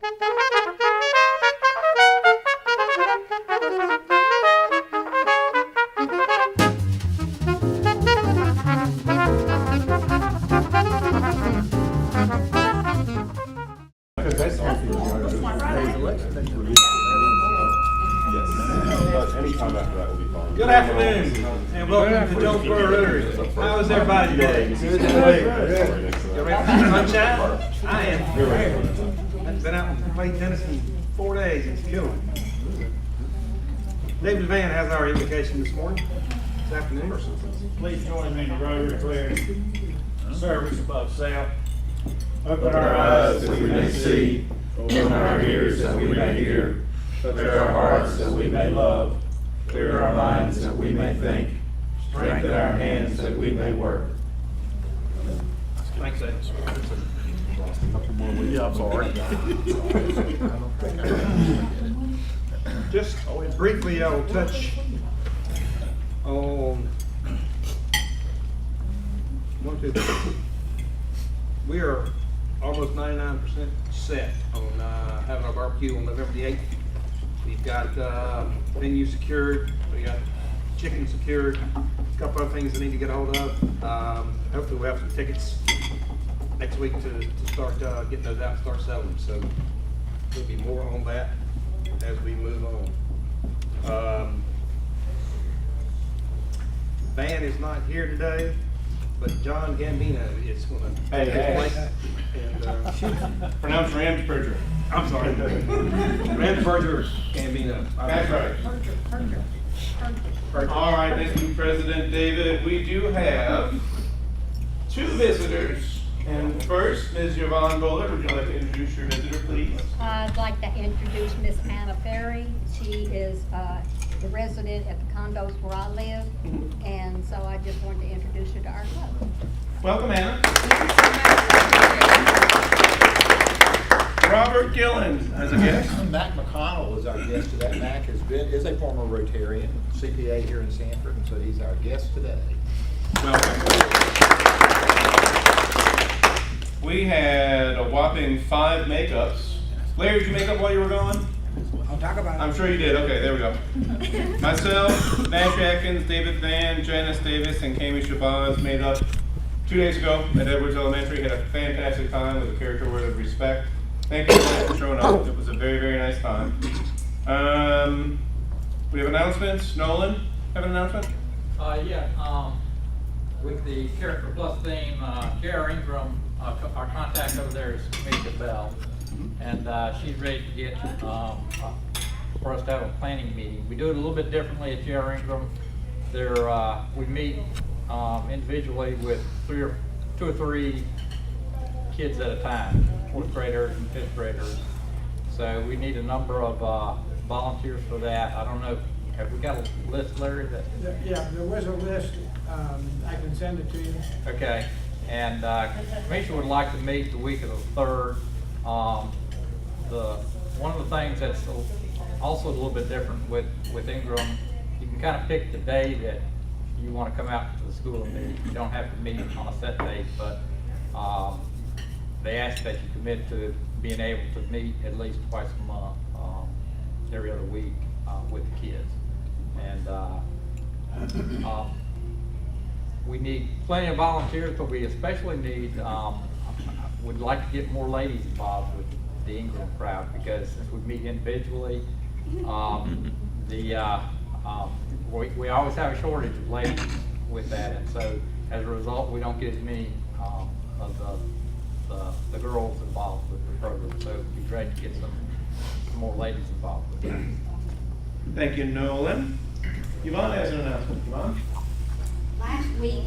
Good afternoon, and welcome to Jonesboro Rotary. How is everybody today? Good. You ready for some sunshine? I am. I've been out and played tennis in 4 days. It's killing. David Van has our invocation this morning, this afternoon. Please join me in the Rotary prayer. Service above self. Open our eyes that we may see, open our ears that we may hear, clear our hearts that we may love, clear our minds that we may think, strengthen our hands that we may work. Thanks, Ed. Yeah, I'm sorry. Just briefly, I will touch on one, two, three. We are almost 99% set on having our barbecue on November the 8th. We've got venue secured, we got chicken secured, a couple other things I need to get a hold of. Hopefully we'll have some tickets next week to start getting those out and start selling. So there'll be more on that as we move on. Van is not here today, but John Gambino is going to take his place. And, Pronounce Ramsberger. I'm sorry, Ramsberger Gambino. That's right. All right, thank you, President David. We do have two visitors. And first, Ms. Yvonne Bowler, would you like to introduce your visitor, please? I'd like to introduce Miss Anna Ferry. She is the resident at the condos where I live, and so I just wanted to introduce her to our club. Welcome, Anna. Robert Gillen as a guest. Mac McConnell is our guest today. Mac is a former Rotarian, CPA here in Sanford, and so he's our guest today. Welcome. We had a whopping 5 makeups. Larry, did you make up while you were gone? I'll talk about it. I'm sure you did. Okay, there we go. Myself, Nash Atkins, David Van, Janice Davis, and Kami Shabazz made up 2 days ago at Edwards Elementary. Had a fantastic time with a character word of respect. Thank you for showing up. It was a very, very nice time. We have announcements. Nolan, have an announcement? With the Character Plus theme, Kara Ingram, our contact over there is Misha Bell, and she's ready to get for us to have a planning meeting. We do it a little bit differently at Kara Ingram. We meet individually with 2 or 3 kids at a time, 4th graders and 5th graders. So we need a number of volunteers for that. I don't know, have we got a list, Larry? Yeah, there was a list. I can send it to you. Okay, and Commissioner would like to meet the week of the 3rd. One of the things that's also a little bit different with Ingram, you can kind of pick the day that you want to come out to the school and meet. You don't have to meet on a set date, but they ask that you commit to being able to meet at least twice a month, every other week with the kids. And we need plenty of volunteers, but we especially need, would like to get more ladies involved with the Ingram crowd, because since we meet individually, we always have a shortage of ladies with that, and so as a result, we don't get as many of the girls involved with the program. So it'd be great to get some more ladies involved with that. Thank you, Nolan. Yvonne has an announcement. Yvonne? Last week,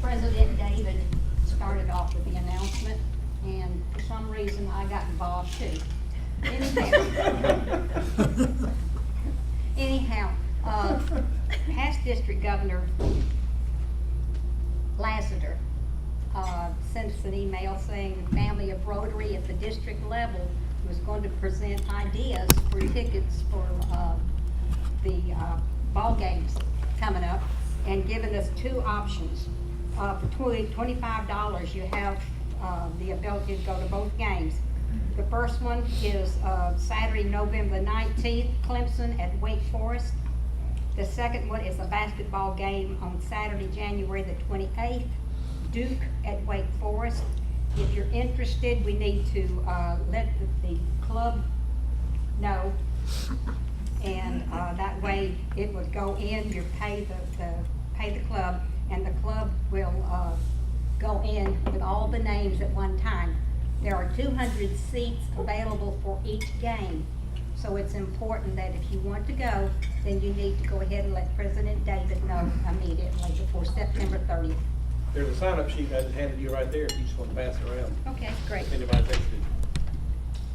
President David started off with the announcement, and for some reason I got involved too. Anyhow, past district governor Lassiter sent us an email saying the family of Rotary at the district level was going to present ideas for tickets for the ball games coming up, and giving us 2 options. For $25, you have the ability to go to both games. The first one is Saturday, November 19th, Clemson at Wake Forest. The second one is a basketball game on Saturday, January the 28th, Duke at Wake Forest. If you're interested, we need to let the club know, and that way it would go in. You pay the club, and the club will go in with all the names at one time. There are 200 seats available for each game, so it's important that if you want to go, then you need to go ahead and let President David know immediately before September 30th. There's a sign-up sheet I just handed you right there if you just want to pass it around. Okay, great. If anybody's interested.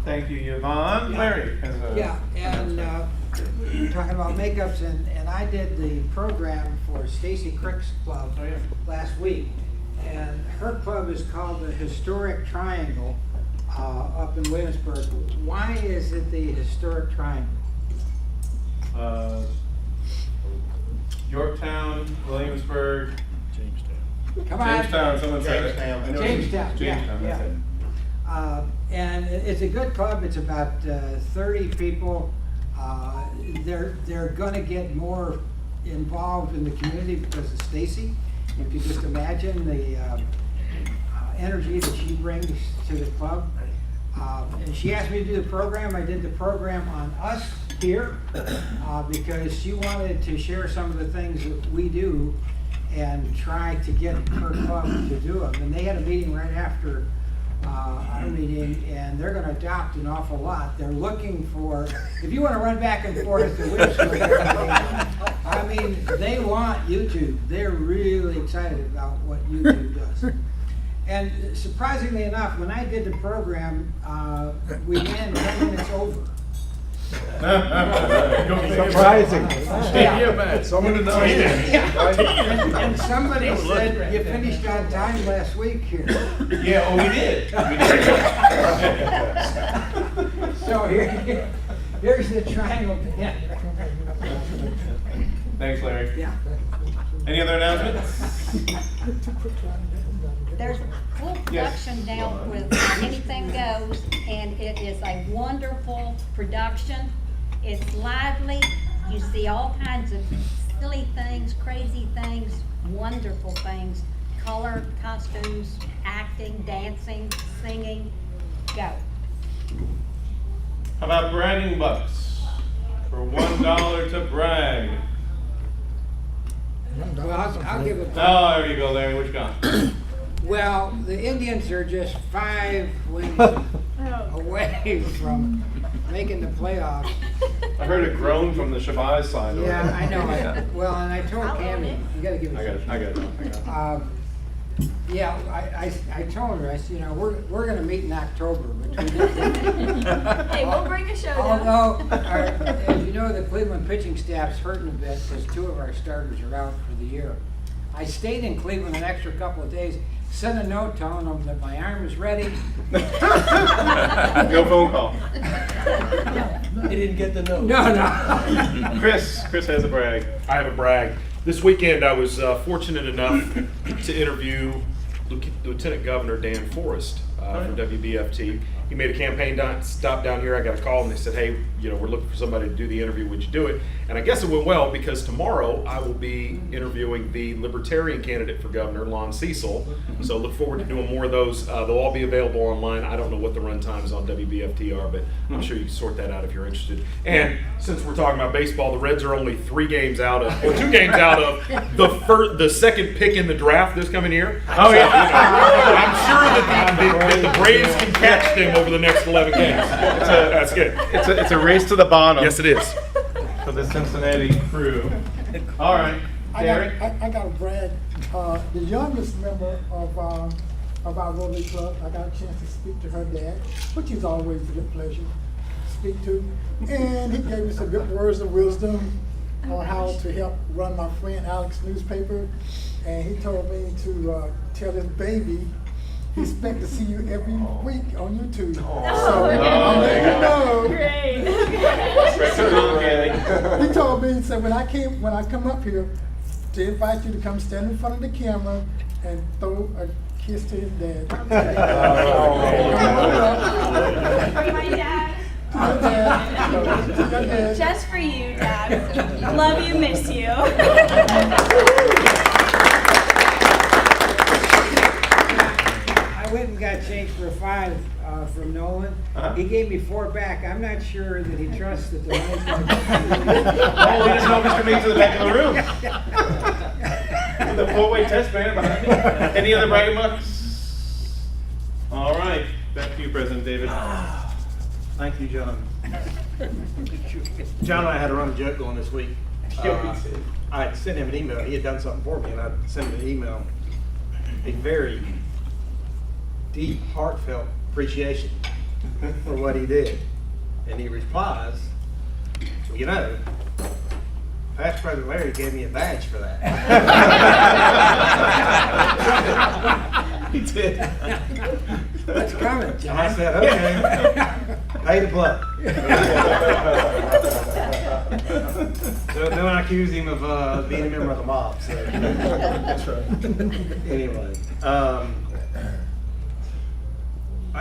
Thank you, Yvonne. Larry has a. Yeah, and we were talking about makeups, and I did the program for Stacy Crick's club Oh, yeah. last week. And her club is called the Historic Triangle up in Williamsburg. Why is it the Historic Triangle? Yorktown, Williamsburg, Come on. Jamestown, someone said it. Jamestown. I know Jamestown, yeah, Jamestown, that's yeah. it. And it's a good club. It's about 30 people. They're going to get more involved in the community because of Stacy. You could just imagine the energy that she brings to the club. And she asked me to do the program. I did the program on us here because she wanted to share some of the things that we do and try to get her club to do them. And they had a meeting right after our meeting, and they're gonna adopt an awful lot. They're looking for, if you wanna run back and forth to Williamsburg, I mean, they want YouTube. They're really excited about what YouTube does. And surprisingly enough, when I did the program, we ran 10 minutes over. Surprising. Yeah. Someone to know. And somebody said you finished on time last week here. Yeah, oh, we did. So here's the triangle. Yeah. Thanks, Larry. Yeah. Any other announcements? There's full Yes. production down with Anything Goes, and it is a wonderful production. It's lively. You see all kinds of silly things, crazy things, wonderful things, color, costumes, acting, dancing, singing. Go. How about bragging bucks? For $1 to brag. Well, I'll give it. Oh, there you go, Larry. What you got? Well, the Indians are just 5 wins away from making the playoffs. I heard a groan from the Shabazz side. over Yeah, there. I know it. Well, and I told Cammy, you gotta give it. I got it. I got it. Yeah, I told her, I said, you know, we're gonna meet in October. Hey, we'll bring a show down. Although, as you know, the Cleveland pitching staff's hurting a bit because 2 of our starters are out for the year. I stayed in Cleveland an extra couple of days, sent a note telling them that my arm is ready. No phone call. He didn't get the note. No. Chris has a brag. I have a brag. This weekend, I was fortunate enough to interview Lieutenant Governor Dan Forrest from WBFT. He made a campaign stop down here. I got a call and they said, hey, you know, we're looking for somebody to do the interview. Would you do it? And I guess it went well because tomorrow I will be interviewing the Libertarian candidate for governor, Lon Cecil. So look forward to doing more of those. They'll all be available online. I don't know what the run times on WBFT are, but I'm sure you can sort that out if you're interested. And since we're talking about baseball, the Reds are only 2 games out of the second pick in the draft this coming year. Oh, yeah. I'm sure that the Braves can catch them over the next 11 games. That's good. It's a race to the bottom. Yes, it is. For the Cincinnati crew. All right, Derek. I got a brag. The youngest member of our Rotary Club, I got a chance to speak to her dad, which is always a good pleasure to speak to. And he gave me some good words of wisdom on how to help run my friend Alex's newspaper. And he told me to tell his baby he expect to see you every week on YouTube. So I'm letting you know. Great. He told me, he said, when I come up here to invite you to come stand in front of the camera and throw a Kiss to his dad. For my dad. Your dad. Just for you, Dad. Love you, miss you. I went and got changed for a 5 from Nolan. He gave me 4 back. I'm not sure that he trusts that the money's going to. Oh, there's no Mr. Me to the back of the room. The 4-way test banner behind me. Any other bragging mucks? All right, back to you, President David. Thank you, John. John and I had a run of joke going this week. I had sent him an email. He had done something for me, and I sent him an email. A very deep, heartfelt appreciation for what he did. And he replies, well, you know, Past President Larry gave me a badge for that. He did. That's coming, John. And I said, okay, pay the plug. So then I accused him of being a member of the mob. So. That's right. Anyway, I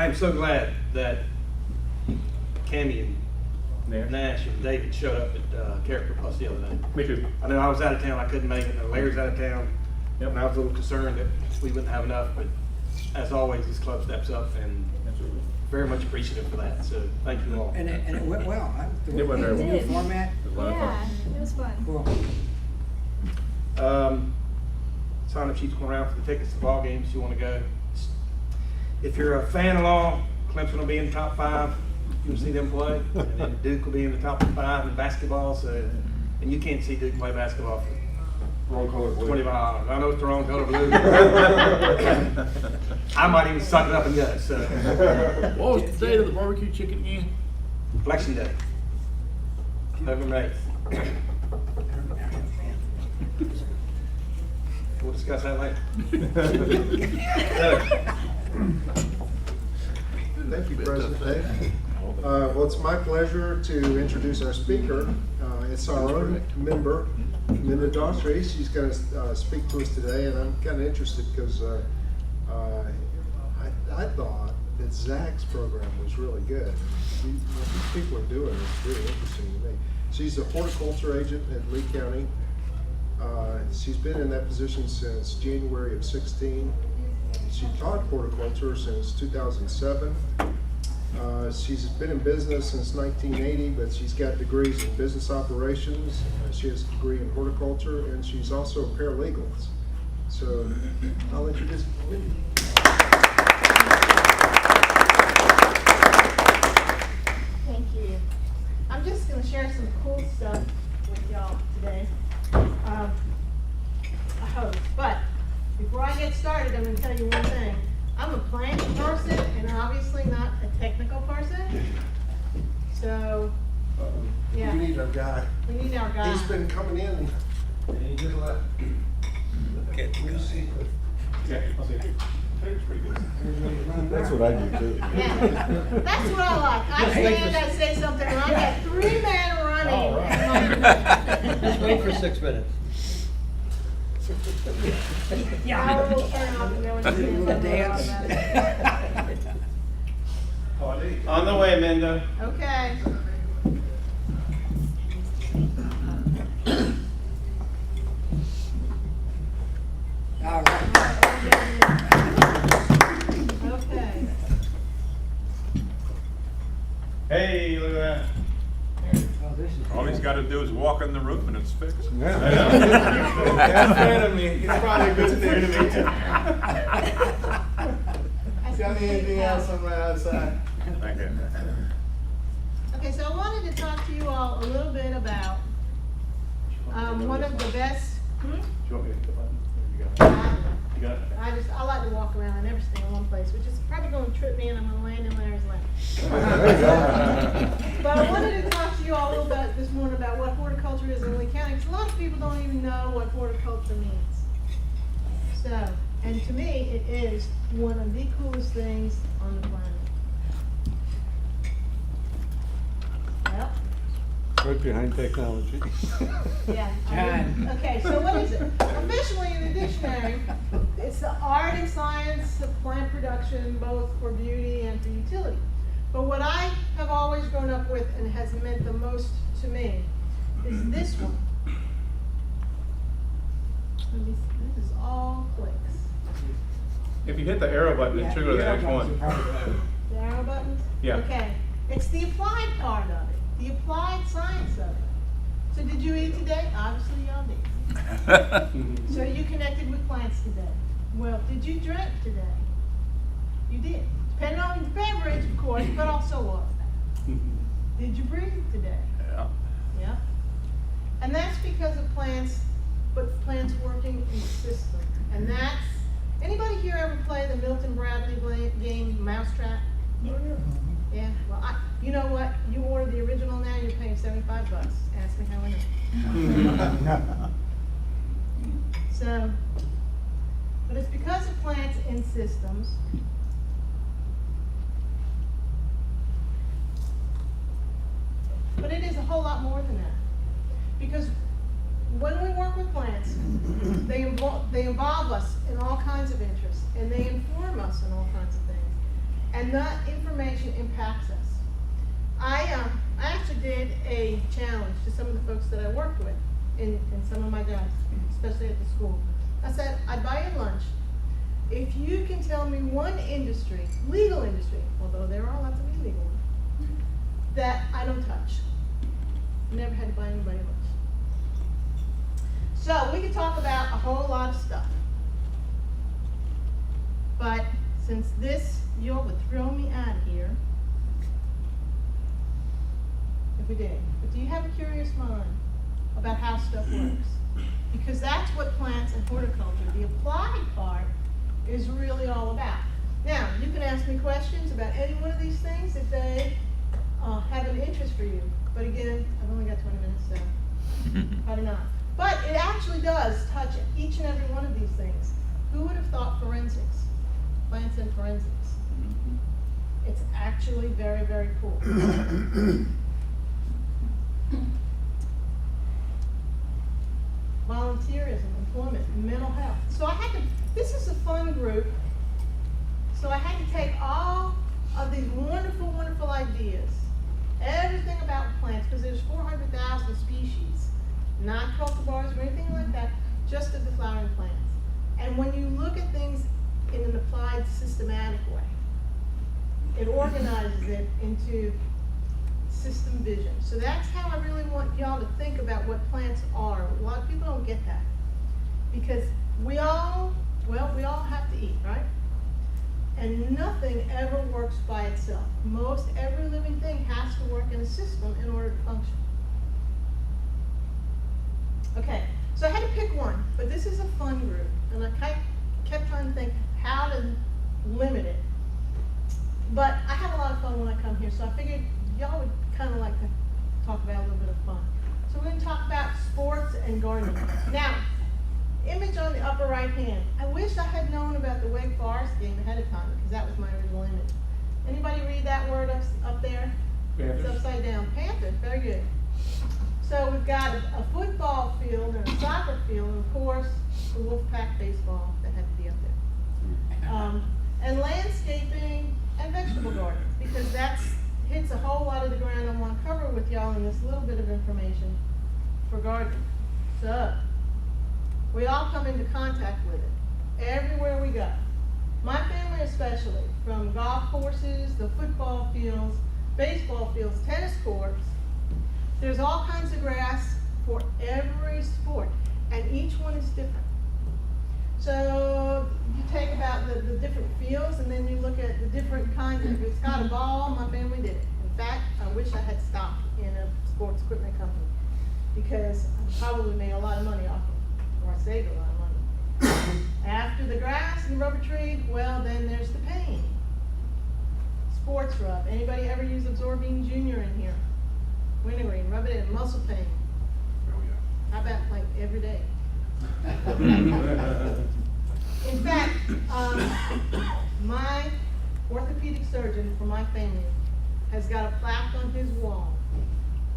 am so glad that Cammie and Nash and David showed up at Character Plus the other day. Me too. I know I was out of town, I couldn't make it, and Larry's out of town, and I was a little concerned that we wouldn't have enough, but as always, this club steps up, and very much appreciative for that, so thank you all. And it went well. It went very The well. new format. Yeah, it was fun. Cool. Sign-up sheets going around for the tickets to ball games if you want to go. If you're a fan of law, Clemson will be in the top 5. You'll see them play, and then Duke will be in the top 5 in basketball. So, and you can't see Duke play basketball for Wrong color blue. 20 miles. I know it's the wrong color blue. I might even suck it up and go. So, What was the date of the barbecue chicken again? Election Day, November 8th. We'll discuss that later. Thank you, President Dave. Well, it's my pleasure to introduce our speaker. It's our own member, Minda Daughtry. She's going to speak to us today, and I'm kind of interested because I thought that Zach's program was really good. What these people are doing is really interesting to me. She's a horticulture agent at Lee County. She's been in that position since January of 16. She taught horticulture since 2007. She's been in business since 1980, but she's got degrees in business operations. She has a degree in horticulture, and she's also a paralegal. So I'll introduce Mindy. Thank you. I'm just going to share some cool stuff with y'all today. I hope. But before I get started, I'm going to tell you one thing. I'm a planning person and obviously not a technical person. So, yeah. We need our guy. We need our guy. He's been coming in. And he did a lot. That's what I do too. Yeah. That's what I like. I stand, I say something, and I got 3 men running. Just wait for 6 minutes. I will turn off and go into the dance. On the way, Minda. Okay. All right. Okay. Hey, look at that. Oh, this is All he's got to do is walk in the room and it's fixed. That's fair to me. It's probably a good thing to me too. Got anything else on my outside? Thank you. Okay, so I wanted to talk to you all a little bit about one of the best. Do you want me to hit the button? You got it. You got it? I like to walk around. I never stay in one place, which is probably going to trip me, and I'm going to land in Larry's lap. But I wanted to talk to you all a little bit this morning about what horticulture is in Lee County, because a lot of people don't even know what horticulture means. So, and to me, it is one of the coolest things on the planet. Well, Right behind technology. Yeah. John. Okay, so what is it? Officially in the dictionary, it's the art and science of plant production, both for beauty and for utility. But what I have always grown up with and has meant the most to me is this one. This is all clicks. If you hit the arrow button, it triggers the next one. The arrow buttons? Yeah. Okay, it's the applied part of it, the applied science of it. So did you eat today? Obviously y'all did. So you connected with plants today. Well, did you drink today? You did. Depending on the beverage, of course, but also what? Did you breathe today? Yeah. Yeah. And that's because of plants, but plants working in system. And that's, anybody here ever play the Milton Bradley game Mousetrap? Yeah, well, you know what? You order the original now, you're paying $75. Ask me how I know. So, but it's because of plants in systems. But it is a whole lot more than that. Because when we work with plants, they involve us in all kinds of interests, and they inform us in all kinds of things. And that information impacts us. I actually did a challenge to some of the folks that I worked with in some of my jobs, especially at the school. I said, I'd buy you lunch if you can tell me one industry, legal industry, although there are lots of illegal ones, that I don't touch. Never had to buy anybody lunch. So we could talk about a whole lot of stuff. But since this, you all would throw me out of here if we did. But do you have a curious mind about how stuff works? Because that's what plants and horticulture, the applied part, is really all about. Now, you can ask me questions about any one of these things if they have an interest for you. But again, I've only got 20 minutes, so probably not. But it actually does touch each and every one of these things. Who would have thought forensics? Plants and forensics. It's actually very, very cool. Volunteerism, employment, mental health. So I had to, this is a fun group. So I had to take all of these wonderful, wonderful ideas, everything about plants, because there's 400,000 species, not cultivars or anything like that, just of the flowering plants. And when you look at things in an applied, systematic way, it organizes it into system vision. So that's how I really want y'all to think about what plants are. A lot of people don't get that. Because we all have to eat, right? And nothing ever works by itself. Most every living thing has to work in a system in order to function. Okay, so I had to pick one, but this is a fun group. And I kept trying to think how to limit it. But I have a lot of fun when I come here, so I figured y'all would kind of like to talk about a little bit of fun. So we're going to talk about sports and gardening. Now, image on the upper right hand. I wish I had known about the Wake Forest game ahead of time, because that was my original image. Anybody read that word up there? Panthers. It's upside down. Panthers, very good. So we've got a football field and a soccer field, and of course, the Wolfpack baseball that had to be up there. And landscaping and vegetable gardening, because that hits a whole lot of the ground I want to cover with y'all in this little bit of information for gardening. So, we all come into contact with it, everywhere we go. My family especially, from golf courses, the football fields, baseball fields, tennis courts. There's all kinds of grass for every sport, and each one is different. So you take about the different fields, and then you look at the different kinds. If it's got a ball, my family did it. In fact, I wish I had stopped in a sports equipment company, because I probably made a lot of money off of, or I saved a lot of money. After the grass and the rubber tree, well, then there's the pain. Sports rub. Anybody ever use Absorbine Junior in here? Wintergreen, rub it in, muscle pain. Oh, yeah. How about like every day? In fact, my orthopedic surgeon for my family has got a plaque on his wall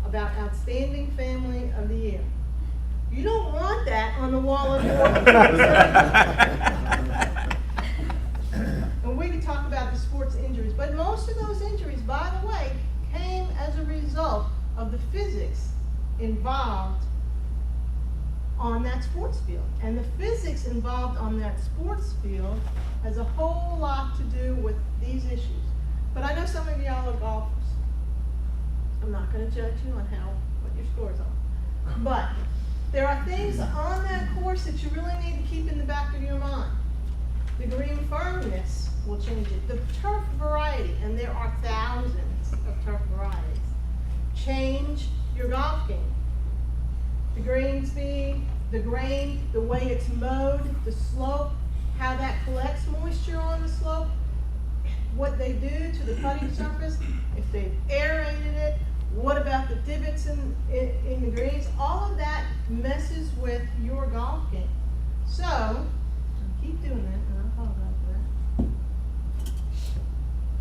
about Outstanding Family of the Year. You don't want that on the wall of your And we can talk about the sports injuries, but most of those injuries, by the way, came as a result of the physics involved on that sports field. And the physics involved on that sports field has a whole lot to do with these issues. But I know some of y'all are golfers. I'm not gonna judge you on what your scores are. But there are things on that course that you really need to keep in the back of your mind. The green firmness will change it. The turf variety, and there are thousands of turf varieties, change your golf game. The green speed, the grain, the way it's mowed, the slope, how that collects moisture on the slope, what they do to the putting surface, if they've aerated it, what about the divots in the greens, all of that messes with your golf game. So, I'll keep doing that, and I apologize for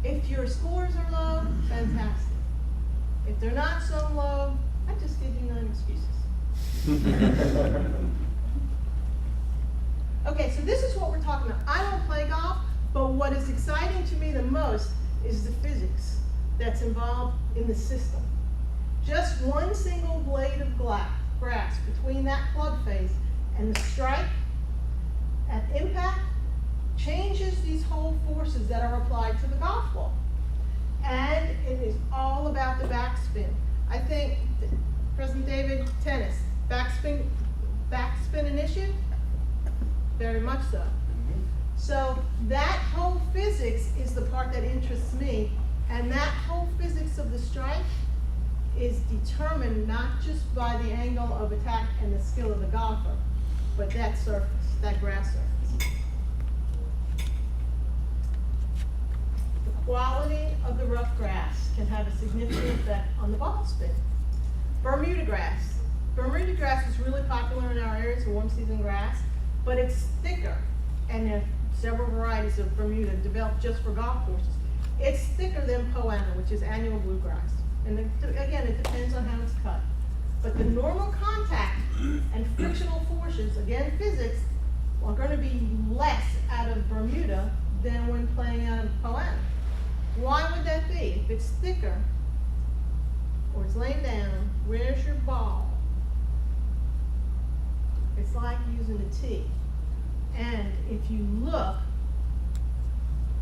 that. If your scores are low, fantastic. If they're not so low, I just give you 9 excuses. Okay, so this is what we're talking about. I don't play golf, but what is exciting to me the most is the physics that's involved in the system. Just one single blade of grass between that club face and the strike at impact changes these whole forces that are applied to the golf ball. And it is all about the backspin. I think, President David, tennis, backspin an issue? Very much so. So that whole physics is the part that interests me, and that whole physics of the strike is determined not just by the angle of attack and the skill of the golfer, but that surface, that grass surface. The quality of the rough grass can have a significant effect on the ball spin. Bermuda grass. Bermuda grass is really popular in our area. It's a warm season grass, but it's thicker, and there are several varieties of Bermuda developed just for golf courses. It's thicker than Poana, which is annual bluegrass. And again, it depends on how it's cut. But the normal contact and frictional forces, again, physics, are going to be less out of Bermuda than when playing out of Poana. Why would that be? If it's thicker, or it's laying down, where's your ball? It's like using a tee. And if you look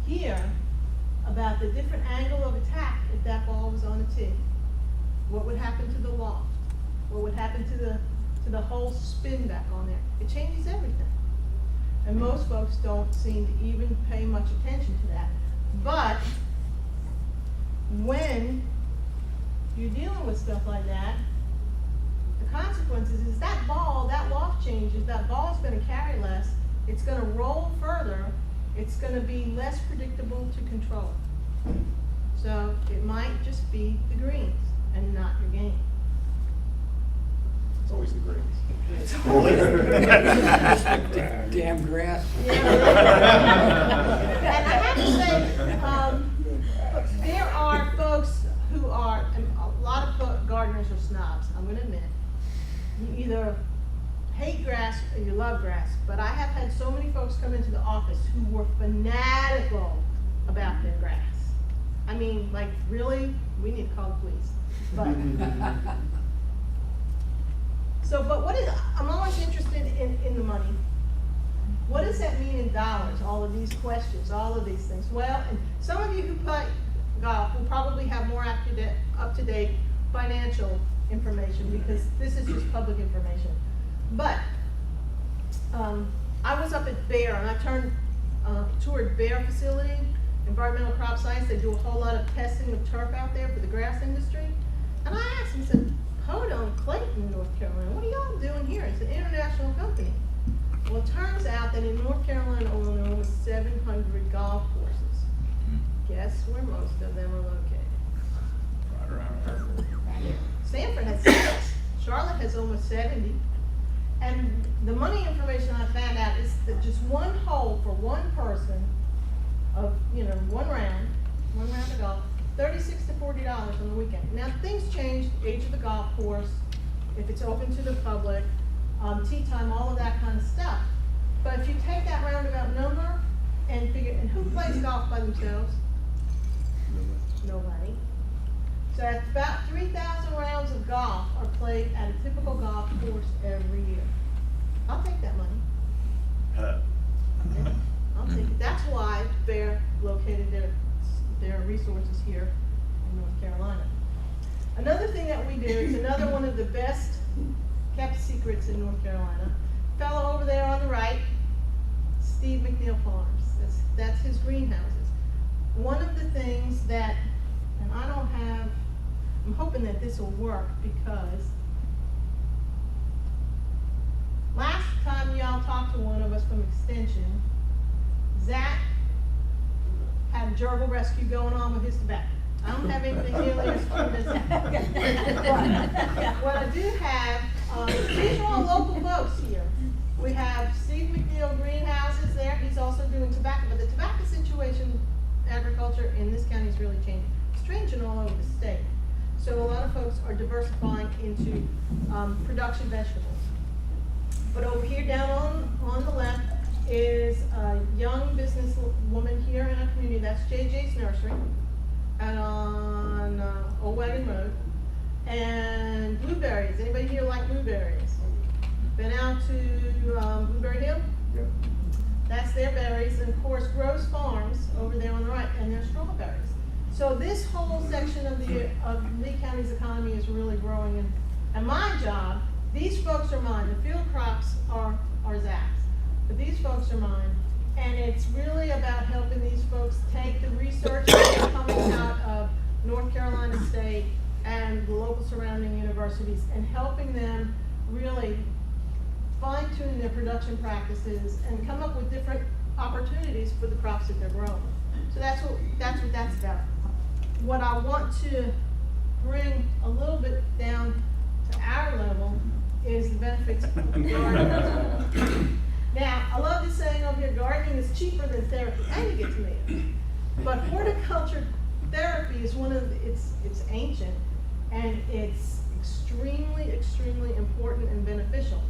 here about the different angle of attack if that ball was on a tee, what would happen to the loft? What would happen to the whole spin back on there? It changes everything. And most folks don't seem to even pay much attention to that. But when you're dealing with stuff like that, the consequences is that ball, that loft changes, that ball's going to carry less, it's going to roll further, it's going to be less predictable to control. So it might just be the greens and not your game. It's always the greens. Damn grass. Yeah. And I have to say, there are folks who are, and a lot of gardeners are snobs, I'm going to admit. You either hate grass or you love grass, but I have had so many folks come into the office who were fanatical about their grass. I mean, like, really, we need to call the police. But but what is, I'm always interested in the money. What does that mean in dollars, all of these questions, all of these things? Well, and some of you who play golf will probably have more up-to-date financial information because this is just public information. But I was up at Bayer and I toured Bayer facility, environmental crop science. They do a whole lot of testing of turf out there for the grass industry. And I asked him, I said, Hold Clayton, North Carolina, what are y'all doing here? It's an international company. Well, it turns out that in North Carolina alone, there are over 700 golf courses. Guess where most of them are located? Right around here. Sanford has 6. Charlotte has almost 70. And the money information I found out is that just one hole for one person of, one round of golf $36 to $40 on the weekend. Now, things change, age of the golf course, if it's open to the public, tee time, all of that kind of stuff. But if you take that roundabout number and figure, and who plays golf by themselves? Nobody. So that's about 3,000 rounds of golf are played at a typical golf course every year. I'll take that money. Yeah, I'll take it. That's why they're located their resources here in North Carolina. Another thing that we do is another one of the best kept secrets in North Carolina. Fellow over there on the right, Steve McNeil Farms. That's his greenhouses. One of the things that, and I'm hoping that this will work because last time y'all talked to one of us from Extension, Zach had a gerbil rescue going on with his tobacco. I don't have anything nearly as fun as that. What I do have, these are all local folks here. We have Steve McNeil Greenhouses there. He's also doing tobacco, but the tobacco situation, agriculture in this county is really changing. It's changing all over the state. So a lot of folks are diversifying into production vegetables. But over here down on the left is a young business woman here in our community. That's JJ's Nursery and on Old Wagon Road. And blueberries. Anybody here like blueberries? Been out to Blueberry Hill? Yep. That's their berries. And of course, Groves Farms over there on the right, and their strawberries. So this whole section of Lee County's economy is really growing. And my job, these folks are mine. The field crops are Zach's. But these folks are mine. And it's really about helping these folks take the research that's coming out of North Carolina State and the local surrounding universities and helping them really fine-tune their production practices and come up with different opportunities for the crops that they're growing. So that's what that's about. What I want to bring a little bit down to our level is the benefits of gardening. Now, I love this saying over here, gardening is cheaper than therapy, and you get tomatoes. But horticulture therapy is it's ancient, and it's extremely, extremely important and beneficial.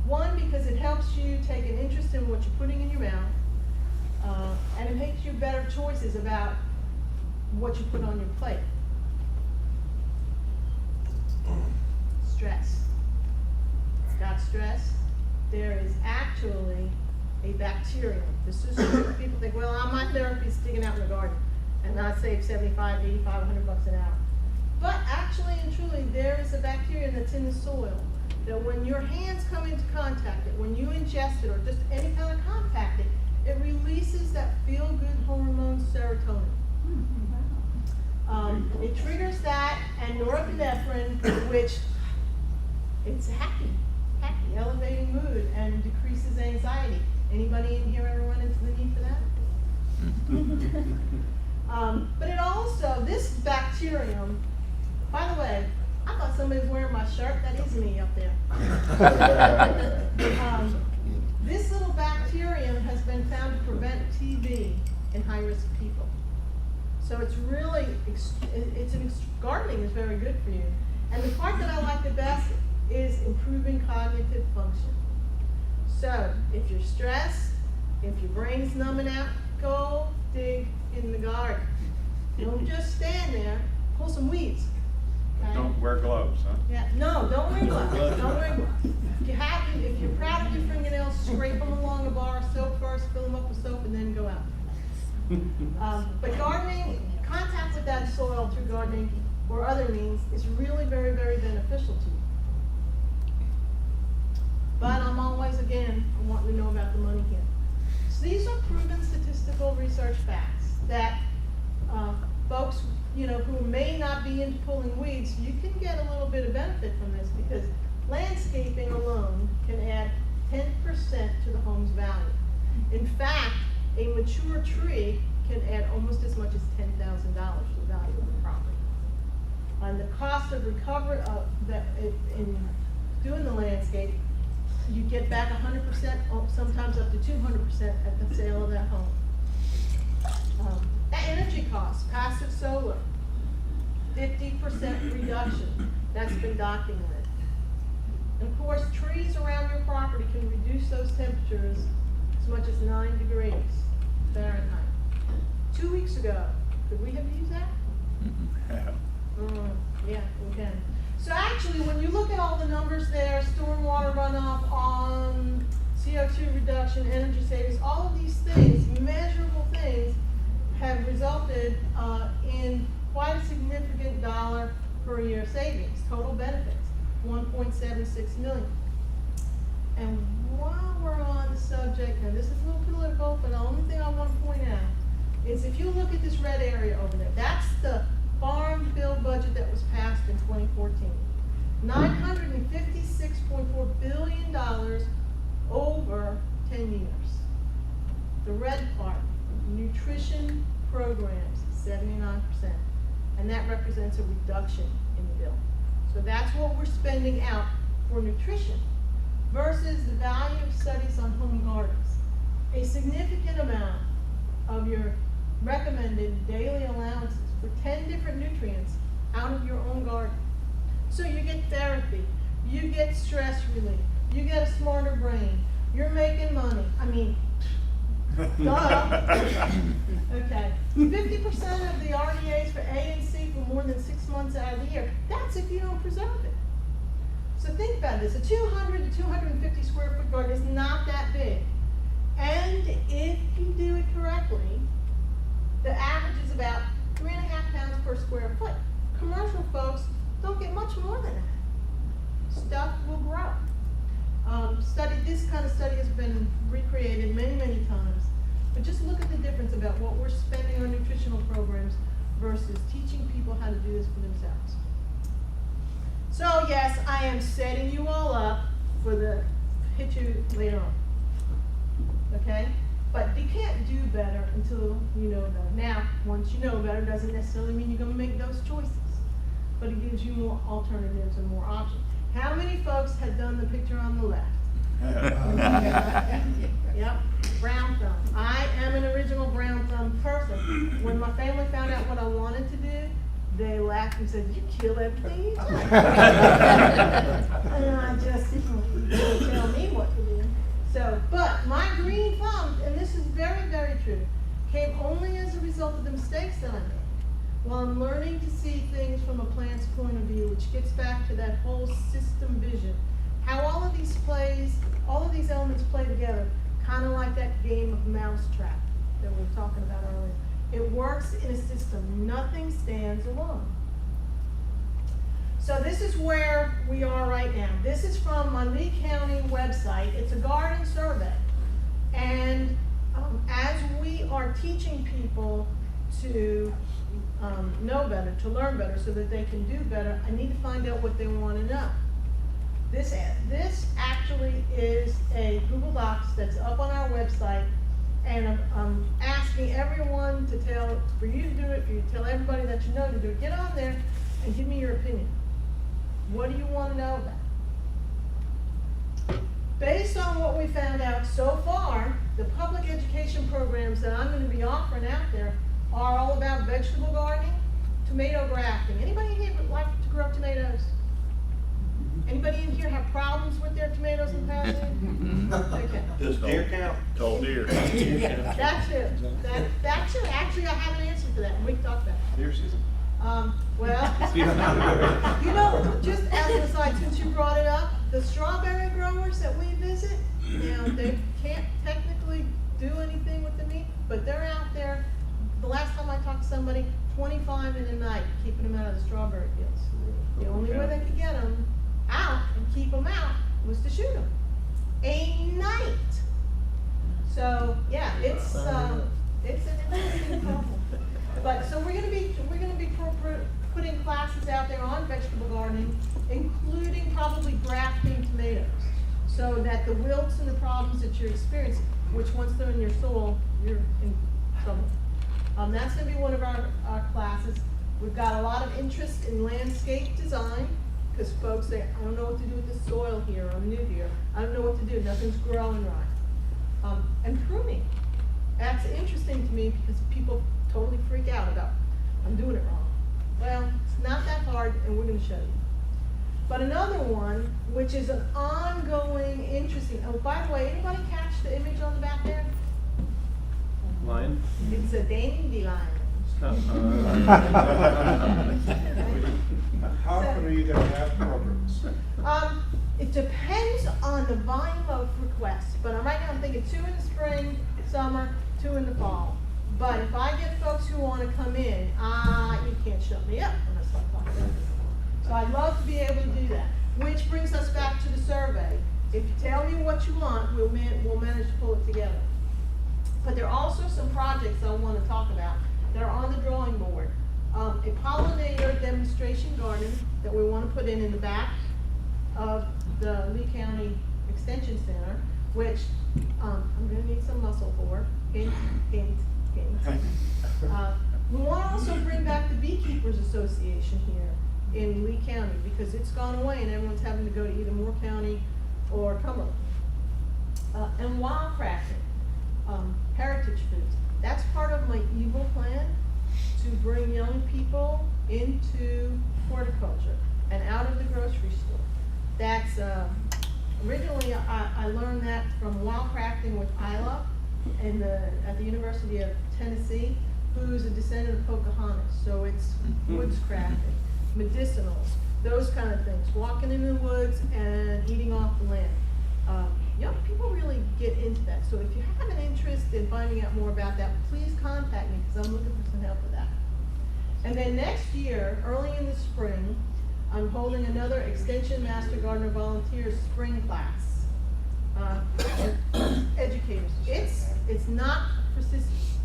One, because it helps you take an interest in what you're putting in your mouth, and it makes you better choices about what you put on your plate. Stress. Got stress? There is actually a bacterium. This is people think, well, my therapy is digging out in the garden, and I save 75, 85, $100 an hour. But actually and truly, there is a bacterium that's in the soil that when your hands come into contact it, when you ingest it or just any kind of contact it, it releases that feel-good hormone serotonin. It triggers that and norepinephrine, which it's happy, elevating mood and decreases anxiety. Anybody in here ever run into the need for that? But it also, this bacterium, by the way, I thought somebody was wearing my shirt. That is me up there. This little bacterium has been found to prevent TB in high-risk people. So it's really, gardening is very good for you. And the part that I like the best is improving cognitive function. So if you're stressed, if your brain's numbing out, go dig in the garden. Don't just stand there, pull some weeds. Okay? Don't wear gloves, huh? Yeah, no, don't wear gloves. Don't wear gloves. If you're proud of your fingernails, scrape them along a bar of soap first, fill them up with soap, and then go out. But gardening, contact with that soil through gardening or other means is really very, very beneficial to you. But I'm always, again, wanting to know about the money here. So these are proven statistical research facts that folks, who may not be into pulling weeds, you can get a little bit of benefit from this because landscaping alone can add 10% to the home's value. In fact, a mature tree can add almost as much as $10,000 to the value of the property. And the cost of recovery in doing the landscape, you get back 100%, sometimes up to 200% at the sale of that home. Energy costs, passive solar, 50% reduction. That's been documented. And of course, trees around your property can reduce those temperatures as much as 9 degrees Fahrenheit. 2 weeks ago, could we have used that? Yeah, we can. So actually, when you look at all the numbers there, stormwater runoff, on CO2 reduction, energy savings, all of these things, measurable things, have resulted in quite a significant dollar per year savings, total benefits, 1.76 million. And while we're on the subject, now this is a little political, but the only thing I want to point out is if you look at this red area over there, that's the farm bill budget that was passed in 2014. $956.4 billion over 10 years. The red part, nutrition programs, 79%. And that represents a reduction in the bill. So that's what we're spending out for nutrition versus the value of studies on home gardens. A significant amount of your recommended daily allowances for 10 different nutrients out of your own garden. So you get therapy, you get stress relief, you get a smarter brain, you're making money. I mean, duh. Okay, 50% of the RDAs for A and C for more than 6 months out of the year. That's if you don't preserve it. So think about this, a 200 to 250 square foot garden is not that big. And if you do it correctly, the average is about 3.5 pounds per square foot. Commercial folks don't get much more than that. Stuff will grow. This kind of study has been recreated many, many times. But just look at the difference about what we're spending on nutritional programs versus teaching people how to do this for themselves. So yes, I am setting you all up for the hit you later on. Okay? But you can't do better until you know better. Now, once you know better, doesn't necessarily mean you're going to make those choices. But it gives you more alternatives and more options. How many folks had done the picture on the left? Yep, brown thumb. I am an original brown thumb person. When my family found out what I wanted to do, they laughed and said, "You kill everything you touch." And I just, you tell me what to do. So, but my green thumb, and this is very, very true, came only as a result of the mistakes that I made. While I'm learning to see things from a plant's point of view, which gets back to that whole system vision. How all of these elements play together, kind of like that game of mousetrap that we were talking about earlier. It works in a system. Nothing stands alone. So this is where we are right now. This is from my Lee County website. It's a garden survey. And as we are teaching people to know better, to learn better so that they can do better, I need to find out what they want to know. This actually is a Google Docs that's up on our website, and I'm asking everyone to for you to do it, for you to tell everybody that you know to do it. Get on there and give me your opinion. What do you want to know about? Based on what we found out so far, the public education programs that I'm going to be offering out there are all about vegetable gardening, tomato grafting. Anybody in here would like to grow tomatoes? Anybody in here have problems with their tomatoes in the past? Okay. Does deer count? Told deer. That's it. That's it. Actually, I have an answer for that, and we can talk about it. Deer season. Well, you know, just as an aside, since you brought it up, the strawberry growers that we visit, now they can't technically do anything with the meat, but they're out there. The last time I talked to somebody, 25 in a night, keeping them out of the strawberry fields. The only way they could get them out and keep them out was to shoot them. A night. So yeah, it's an interesting problem. But so we're gonna be putting classes out there on vegetable gardening, including probably grafting tomatoes, so that the wilts and the problems that you're experiencing, which once they're in your soil, you're in trouble. That's going to be one of our classes. We've got a lot of interest in landscape design, because folks say, I don't know what to do with the soil here, I'm new here, I don't know what to do, nothing's growing right. And pruning. That's interesting to me because people totally freak out about, I'm doing it wrong. Well, it's not that hard, and we're gonna show you. But another one, which is an ongoing, interesting, oh, by the way, anybody catch the image on the back there? Lion? It's a dandy lion. How often are you gonna have programs? It depends on the volume of requests, but right now I'm thinking 2 in the spring, summer, 2 in the fall. But if I get folks who wanna come in, you can't shut me up unless I talk about this. So I'd love to be able to do that, which brings us back to the survey. If you tell me what you want, we'll manage to pull it together. But there are also some projects I wanna talk about that are on the drawing board. A pollinator demonstration garden that we wanna put in the back of the Lee County Extension Center, which, I'm gonna need some muscle for, hint, hint, hint. We wanna also bring back the Beekeepers Association here in Lee County, because it's gone away and everyone's having to go to either Moore County or Cumberland. And wildcrafting, heritage foods. That's part of my EVIL plan, to bring young people into horticulture and out of the grocery store. That's, originally I learned that from wildcrafting with Isla at the University of Tennessee, who's a descendant of Pocahontas. So it's woods crafting, medicinals, those kind of things, walking in the woods and eating off the land. Young people really get into that. So if you have an interest in finding out more about that, please contact me, because I'm looking for some help with that. And then next year, early in the spring, I'm holding another Extension Master Gardener Volunteers spring class. Educators. It's not for sissies.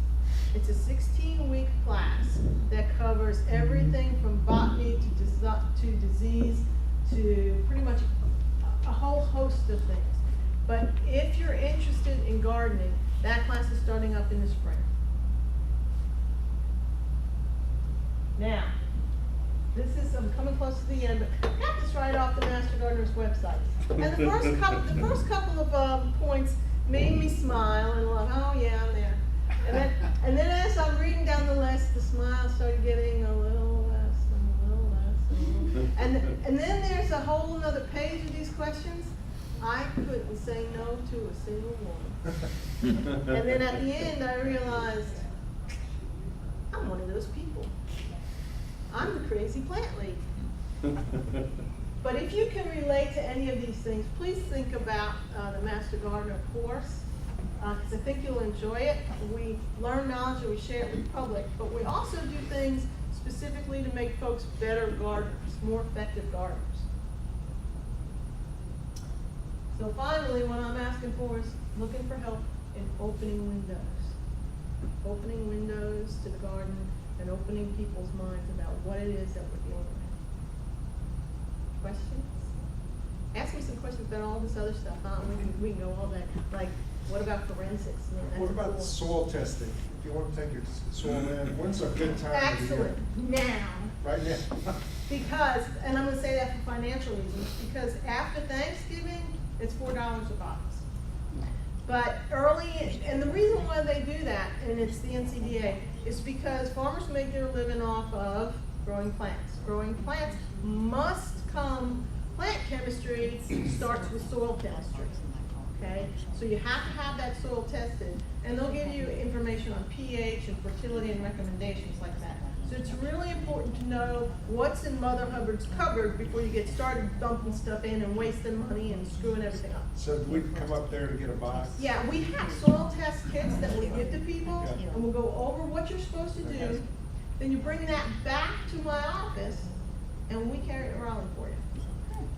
It's a 16-week class that covers everything from botany to disease to pretty much a whole host of things. But if you're interested in gardening, that class is starting up in the spring. Now, I'm coming close to the end, but I got this right off the Master Gardener's website. And the first couple of points made me smile and like, oh yeah, I'm there. And then as I'm reading down the list, the smile started getting a little less and a little less. And then there's a whole another page of these questions. I couldn't say no to a single one. And then at the end, I realized I'm one of those people. I'm the crazy plant lady. But if you can relate to any of these things, please think about the Master Gardener course, because I think you'll enjoy it. We learn knowledge and we share it with the public, but we also do things specifically to make folks better gardeners, more effective gardeners. So finally, what I'm asking for is looking for help in opening windows. Opening windows to the garden and opening people's minds about what it is that we're dealing with. Questions? Ask me some questions about all this other stuff. We can go all day. Like, what about forensics? Man, that's What about cool. soil testing? If you want to take your soil in, when's a good time of the year? Excellent. Now. Right now. Because, and I'm gonna say that for financial reasons, because after Thanksgiving, it's $4 a box. But early, and the reason why they do that, and it's the NCDA, is because farmers make their living off of growing plants. Growing plants must come, plant chemistry starts with soil chemistry. Okay, so you have to have that soil tested, and they'll give you information on pH and fertility and recommendations like that. So it's really important to know what's in Mother Hubbard's cupboard before you get started dumping stuff in and wasting money and screwing everything up. So we can come up there to get a box? Yeah, we have soil test kits that we give to people, and we'll go over what you're supposed to do. Then you bring that back to my office, and we carry it around for you.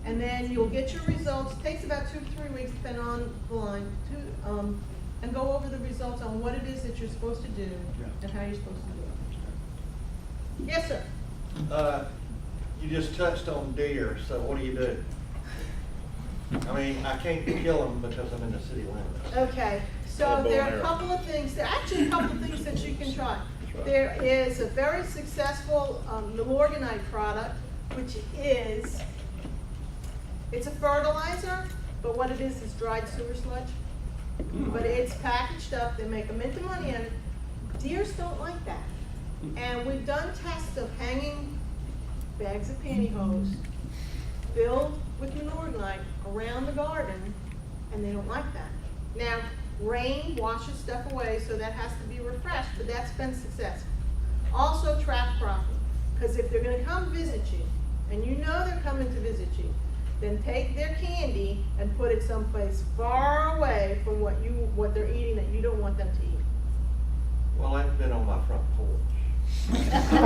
And then you'll get your results. It takes about 2 to 3 weeks, depending on the line, and go over the results on what it is that you're supposed to do and how you're supposed to do it. Yes, sir. You just touched on deer, so what do you do? I mean, I can't kill them because I'm in the city limits. Okay, so there are a couple of things, there are actually a couple of things that you can try. There is a very successful Morganite product, which is, it's a fertilizer, but what it is dried sewer sludge. But it's packaged up, they make a mint of money in it. Deers don't like that. And we've done tests of hanging bags of pantyhose filled with manure glide around the garden, and they don't like that. Now, rain washes stuff away, so that has to be refreshed, but that's been successful. Also, trap cropping, because if they're gonna come visit you, and you know they're coming to visit you, then take their candy and put it someplace far away from what they're eating that you don't want them to eat. Well, I've been on my front porch. It's not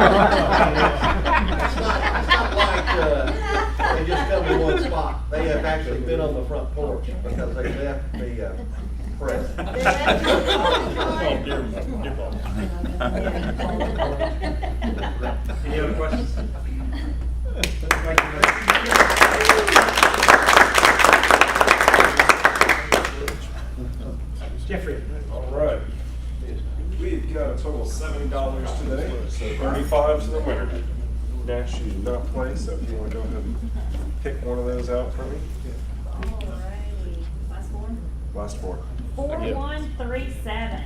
like they just come to one spot. They have actually been on the front porch because they left the present. Any other questions? Jeffrey. All right. We've got a total of $70 today, so 35 to the winner. Dash you did not play, so if you want to go ahead and pick one of those out for me. Alrighty, last one. Last four. 4137.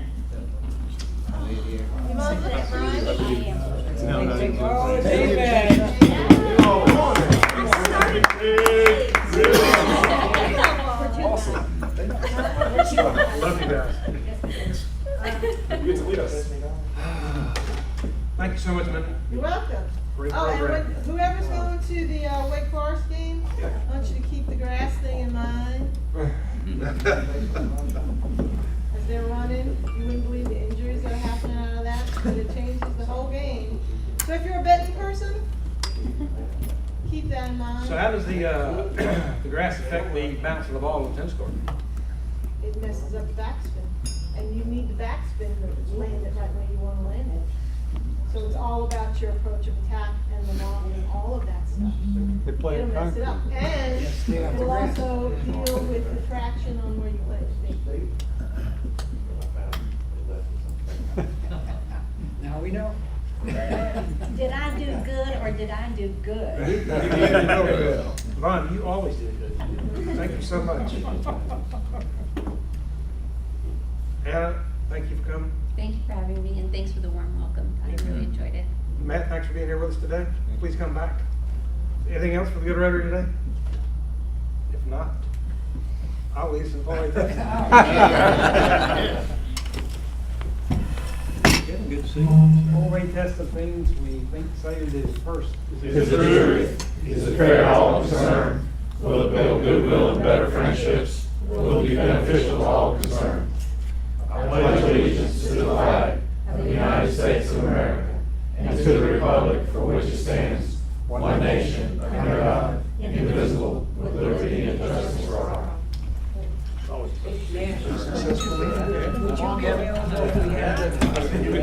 You want that, Brian? Oh, Love you guys. You get to lead us. Thank you so much, man. You're welcome. Great Oh, and program. whoever's going to the Wake Forest game, I want you to keep the grass thing in mind. As they're running, you wouldn't believe the injuries that are happening out of that, but it changes the whole game. So if you're a betting person, keep that in mind. So how does the grass affect the bounce of the ball on the tennis court? It messes up the backspin, and you need the backspin to land it right where you want to land it. So it's all about your approach of attack and the lob and all of that stuff. They play It'll in mess it up, concrete. and stay off the it'll grass. also deal with the traction on where you play it. Now we know. Did I do good or did I do good? Vaughn, you always did good. Thank you so much. Anna, thank you for coming. Thank you for having me, and thanks for the warm welcome. I really enjoyed it. Matt, thanks for being here with us today. Please come back. Anything else for the good Rotary today? If not, I'll leave some for you. Good to see you. Full rate test of things we think say it is first. Is the truth, is it fair to all concerned? Will it build goodwill and better friendships? Will it be beneficial to all concerned? I pledge allegiance to the flag of the United States of America and to the republic for which it stands, one nation, under God, indivisible, with liberty and justice for all. Would you get